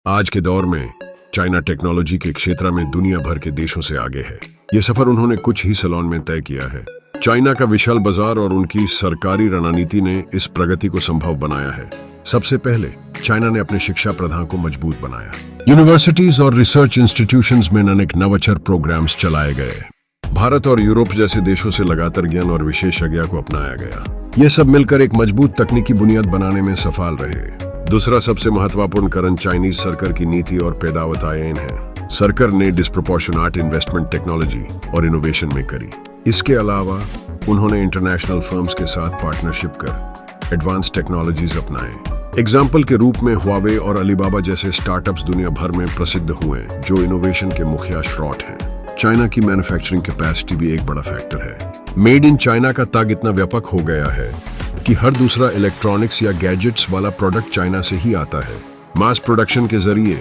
आज के दौर में चाइना टेक्नोलॉजी के क्षेत्र में दुनिया भर के देशों से आगे है। ये सफर उन्होंने कुछ ही सालों में तय किया है। चाइना का विशाल बाजार और उनकी सरकारी रणनीति ने इस प्रगति को संभव बनाया है। सबसे पहले चाइना ने अपने शिक्षा प्रदान को मजबूत बनाया। यूनिवर्सिटीज और रिसर्च इंस्टीट्यूशंस में अनेक नवाचार प्रोग्राम्स चलाए गए। भारत और यूरोप जैसे देशों से लगातार ज्ञान और विशेषज्ञता को अपनाया गया। ये सब मिलकर एक मजबूत तकनीकी बुनियाद बनाने में सफल रहे। दूसरा सबसे महत्वपूर्ण कारण चाइनीज सरकार की नीति और पैदावार है। सरकार ने डिस्प्रोपोर्शनेट इन्वेस्टमेंट टेक्नोलॉजी और इनोवेशन में करी। इसके अलावा उन्होंने इंटरनेशनल फर्म्स के साथ पार्टनरशिप कर एडवांस टेक्नोलॉजीज अपनाए। एग्जाम्पल के रूप में हुआवे और अलीबाबा जैसे स्टार्टअप्स दुनिया भर में प्रसिद्ध हुए, जो इनोवेशन के मुख्य स्रोत हैं। चाइना की मैन्युफैक्चरिंग कैपेसिटी भी एक बड़ा फैक्टर है। मेड इन चाइना का ताग इतना व्यापक हो गया है कि हर दूसरा इलेक्ट्रॉनिक्स या गैजेट्स वाला प्रोडक्ट चाइना से ही आता है। मास प्रोडक्शन के जरिए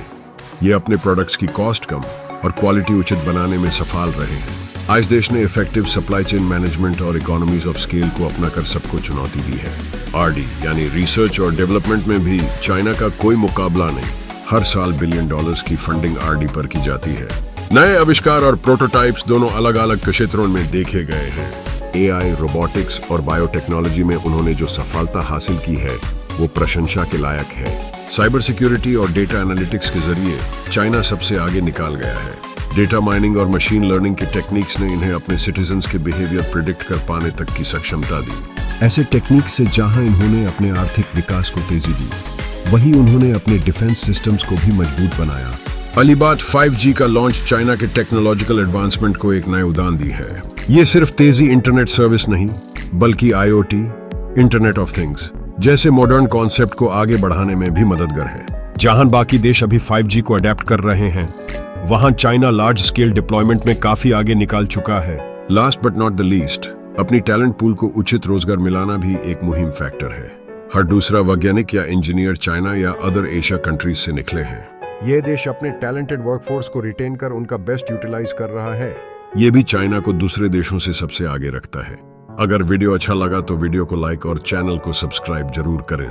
ये अपने प्रोडक्ट्स की कॉस्ट कम और क्वालिटी उचित बनाने में सफल रहे हैं। आज देश ने इफेक्टिव सप्लाई चेन मैनेजमेंट और इकोनॉमीज ऑफ स्केल को अपनाकर सबको चुनौती दी है। आरडी यानी रिसर्च और डेवलपमेंट में भी चाइना का कोई मुकाबला नहीं। हर साल $1 बिलियन की फंडिंग आरडी पर की जाती है। नए आविष्कार और प्रोटोटाइप्स दोनों अलग अलग क्षेत्रों में देखे गए हैं। एआई, रोबोटिक्स और बायोटेक्नोलॉजी में उन्होंने जो सफलता हासिल की है वो प्रशंसा के लायक है। साइबर सिक्योरिटी और डेटा एनालिटिक्स के जरिए चाइना सबसे आगे निकाल गया है। डेटा माइनिंग और मशीन लर्निंग की टेक्निक्स ने इन्हें अपने सिटीजन्स के बिहेवियर प्रिडिक्ट कर पाने तक की सक्षमता दी। ऐसे टेक्निक से जहां इन्होंने अपने आर्थिक विकास को तेजी दी, वहीं उन्होंने अपने डिफेंस सिस्टम्स को भी मजबूत बनाया। अलीबात 5G का लॉन्च चाइना के टेक्नोलॉजिकल एडवांसमेंट को एक नए उड़ान दी है। ये सिर्फ तेजी इंटरनेट सर्विस नहीं, बल्कि IoT, इंटरनेट ऑफ थिंग्स जैसे मॉडर्न कॉन्सेप्ट को आगे बढ़ाने में भी मददगार है। जहां बाकी देश अभी 5G को अडेप्ट कर रहे हैं, वहां चाइना लार्ज स्केल डिप्लॉयमेंट में काफी आगे निकाल चुका है। Last but not the least, अपनी टैलेंट पूल को उचित रोजगार मिलाना भी एक मुहिम फैक्टर है। हर दूसरा वैज्ञानिक या इंजीनियर चाइना या अदर एशिया कंट्रीज से निकले हैं। ये देश अपने टैलेंटेड वर्कफोर्स को रिटेन कर उनका बेस्ट यूटिलाइज कर रहा है। ये भी चाइना को दूसरे देशों से सबसे आगे रखता है। अगर वीडियो अच्छा लगा तो वीडियो को लाइक और चैनल को सब्सक्राइब जरूर करें।